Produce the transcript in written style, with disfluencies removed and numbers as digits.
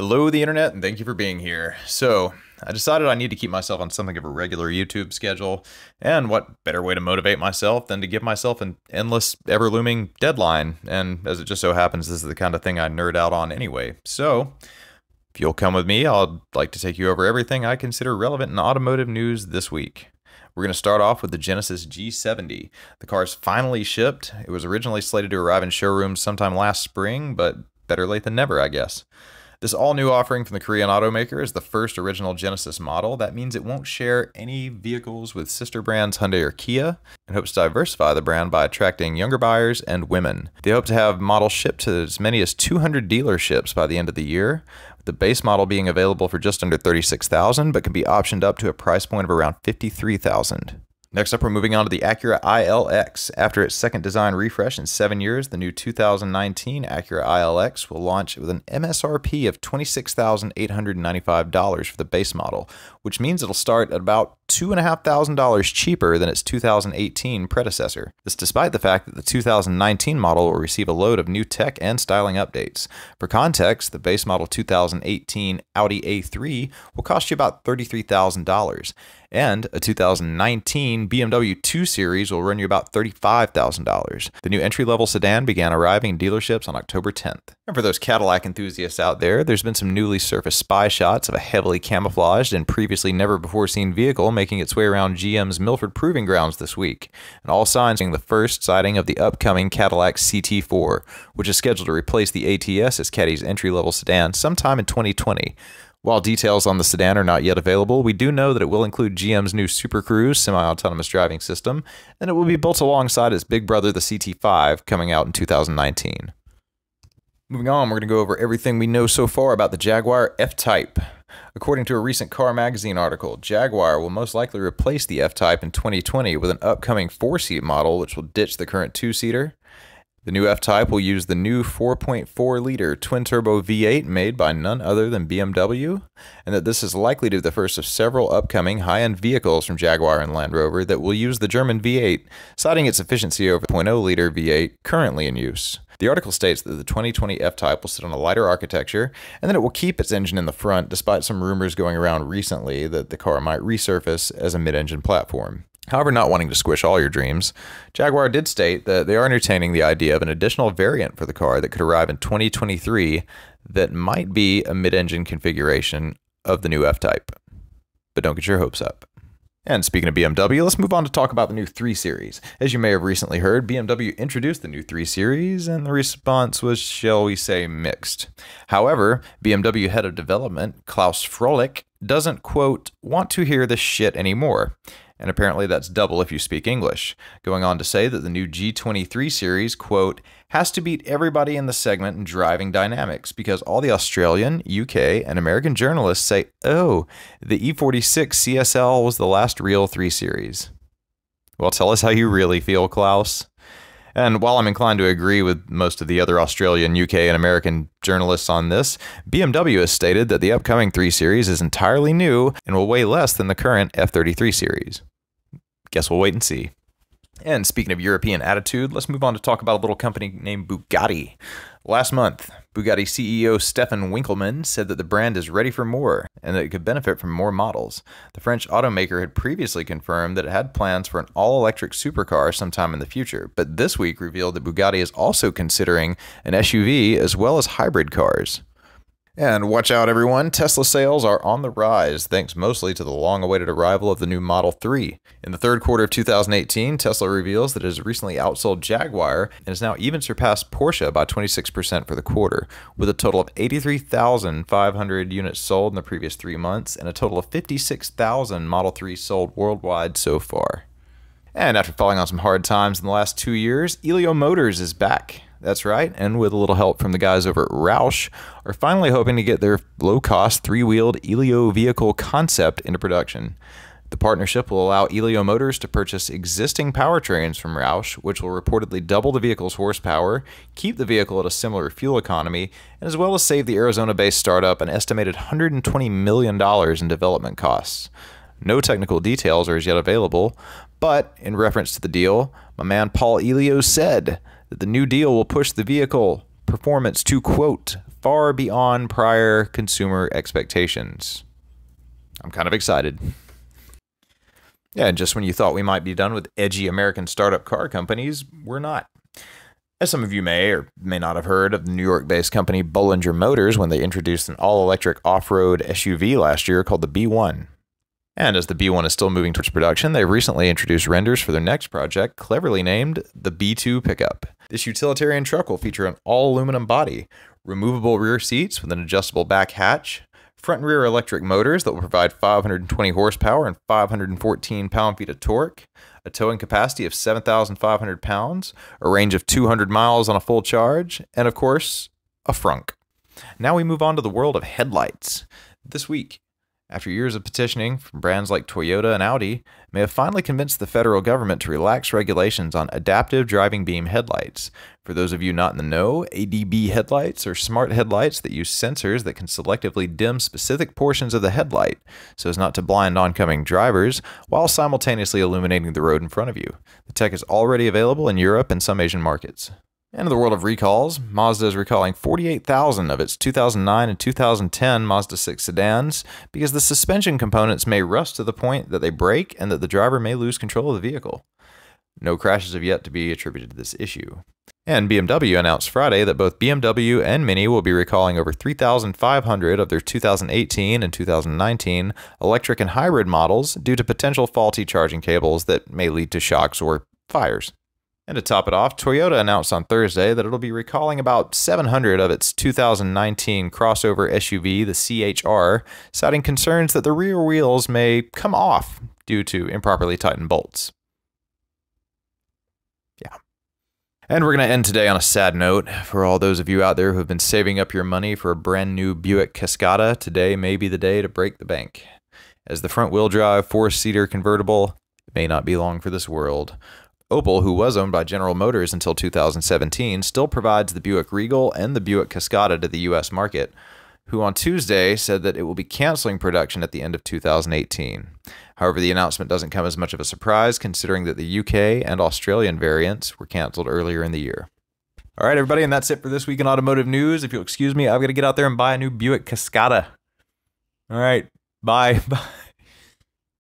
Hello, the internet, and thank you for being here. So, I decided I need to keep myself on something of a regular YouTube schedule, and what better way to motivate myself than to give myself an endless, ever-looming deadline, and as it just so happens, this is the kind of thing I nerd out on anyway. So, if you'll come with me, I'd like to take you over everything I consider relevant in automotive news this week. We're going to start off with the Genesis G70. The car's finally shipped. It was originally slated to arrive in showrooms sometime last spring, but better late than never, I guess. This all-new offering from the Korean automaker is the first original Genesis model. That means it won't share any vehicles with sister brands Hyundai or Kia, and hopes to diversify the brand by attracting younger buyers and women. They hope to have models shipped to as many as 200 dealerships by the end of the year, with the base model being available for just under $36,000, but can be optioned up to a price point of around $53,000. Next up, we're moving on to the Acura ILX. After its second design refresh in 7 years, the new 2019 Acura ILX will launch with an MSRP of $26,895 for the base model, which means it'll start at about $2,500 cheaper than its 2018 predecessor. This despite the fact that the 2019 model will receive a load of new tech and styling updates. For context, the base model 2018 Audi A3 will cost you about $33,000. And a 2019 BMW 2 Series will run you about $35,000. The new entry-level sedan began arriving in dealerships on October 10th. And for those Cadillac enthusiasts out there, there's been some newly surfaced spy shots of a heavily camouflaged and previously never-before-seen vehicle making its way around GM's Milford Proving Grounds this week, and all signs being the first sighting of the upcoming Cadillac CT4, which is scheduled to replace the ATS as Caddy's entry-level sedan sometime in 2020. While details on the sedan are not yet available, we do know that it will include GM's new Super Cruise semi-autonomous driving system, and it will be built alongside its big brother, the CT5, coming out in 2019. Moving on, we're going to go over everything we know so far about the Jaguar F-Type. According to a recent Car Magazine article, Jaguar will most likely replace the F-Type in 2020 with an upcoming 4-seat model which will ditch the current 2-seater. The new F-Type will use the new 4.4-liter twin-turbo V8 made by none other than BMW, and that this is likely to be the first of several upcoming high-end vehicles from Jaguar and Land Rover that will use the German V8, citing its efficiency over the 0.0-liter V8 currently in use. The article states that the 2020 F-Type will sit on a lighter architecture, and that it will keep its engine in the front, despite some rumors going around recently that the car might resurface as a mid-engine platform. However, not wanting to squish all your dreams, Jaguar did state that they are entertaining the idea of an additional variant for the car that could arrive in 2023 that might be a mid-engine configuration of the new F-Type. But don't get your hopes up. And speaking of BMW, let's move on to talk about the new 3 Series. As you may have recently heard, BMW introduced the new 3 Series, and the response was, shall we say, mixed. However, BMW head of development, Klaus Froelich, doesn't, quote, want to hear this shit anymore. And apparently that's double if you speak English, going on to say that the new G23 series, quote, has to beat everybody in the segment in driving dynamics because all the Australian, UK, and American journalists say, oh, the E46 CSL was the last real 3 Series. Well, tell us how you really feel, Klaus. And while I'm inclined to agree with most of the other Australian, UK, and American journalists on this, BMW has stated that the upcoming 3 Series is entirely new and will weigh less than the current F33 series. Guess we'll wait and see. And speaking of European attitude, let's move on to talk about a little company named Bugatti. Last month, Bugatti CEO Stefan Winkelmann said that the brand is ready for more and that it could benefit from more models. The French automaker had previously confirmed that it had plans for an all-electric supercar sometime in the future, but this week revealed that Bugatti is also considering an SUV as well as hybrid cars. And watch out everyone, Tesla sales are on the rise thanks mostly to the long-awaited arrival of the new Model 3. In the third quarter of 2018, Tesla reveals that it has recently outsold Jaguar and has now even surpassed Porsche by 26% for the quarter, with a total of 83,500 units sold in the previous 3 months and a total of 56,000 Model 3 sold worldwide so far. And after falling on some hard times in the last 2 years, Elio Motors is back. That's right, and with a little help from the guys over at Roush, are finally hoping to get their low-cost 3-wheeled Elio vehicle concept into production. The partnership will allow Elio Motors to purchase existing powertrains from Roush, which will reportedly double the vehicle's horsepower, keep the vehicle at a similar fuel economy, and as well as save the Arizona-based startup an estimated $120 million in development costs. No technical details are as yet available, but in reference to the deal, my man Paul Elio said that the new deal will push the vehicle performance to, quote, far beyond prior consumer expectations. I'm kind of excited. Yeah, and just when you thought we might be done with edgy American startup car companies, we're not. As some of you may or may not have heard of the New York-based company Bollinger Motors when they introduced an all-electric off-road SUV last year called the B1. And as the B1 is still moving towards production, they recently introduced renders for their next project, cleverly named the B2 pickup. This utilitarian truck will feature an all-aluminum body, removable rear seats with an adjustable back hatch, front and rear electric motors that will provide 520 horsepower and 514 pound-feet of torque, a towing capacity of 7,500 pounds, a range of 200 miles on a full charge, and of course, a frunk. Now we move on to the world of headlights. This week, after years of petitioning from brands like Toyota and Audi, may have finally convinced the federal government to relax regulations on adaptive driving beam headlights. For those of you not in the know, ADB headlights are smart headlights that use sensors that can selectively dim specific portions of the headlight so as not to blind oncoming drivers while simultaneously illuminating the road in front of you. The tech is already available in Europe and some Asian markets. And in the world of recalls, Mazda is recalling 48,000 of its 2009 and 2010 Mazda 6 sedans because the suspension components may rust to the point that they break and that the driver may lose control of the vehicle. No crashes have yet to be attributed to this issue. And BMW announced Friday that both BMW and Mini will be recalling over 3,500 of their 2018 and 2019 electric and hybrid models due to potential faulty charging cables that may lead to shocks or fires. And to top it off, Toyota announced on Thursday that it'll be recalling about 700 of its 2019 crossover SUV, the CHR, citing concerns that the rear wheels may come off due to improperly tightened bolts. Yeah. And we're going to end today on a sad note. For all those of you out there who have been saving up your money for a brand new Buick Cascada, today may be the day to break the bank. As the front-wheel drive, four-seater convertible, it may not be long for this world. Opel, who was owned by General Motors until 2017, still provides the Buick Regal and the Buick Cascada to the U.S. market, who on Tuesday said that it will be canceling production at the end of 2018. However, the announcement doesn't come as much of a surprise considering that the UK and Australian variants were canceled earlier in the year. All right, everybody, and that's it for this week in automotive news. If you'll excuse me, I've got to get out there and buy a new Buick Cascada. All right, bye. Bye.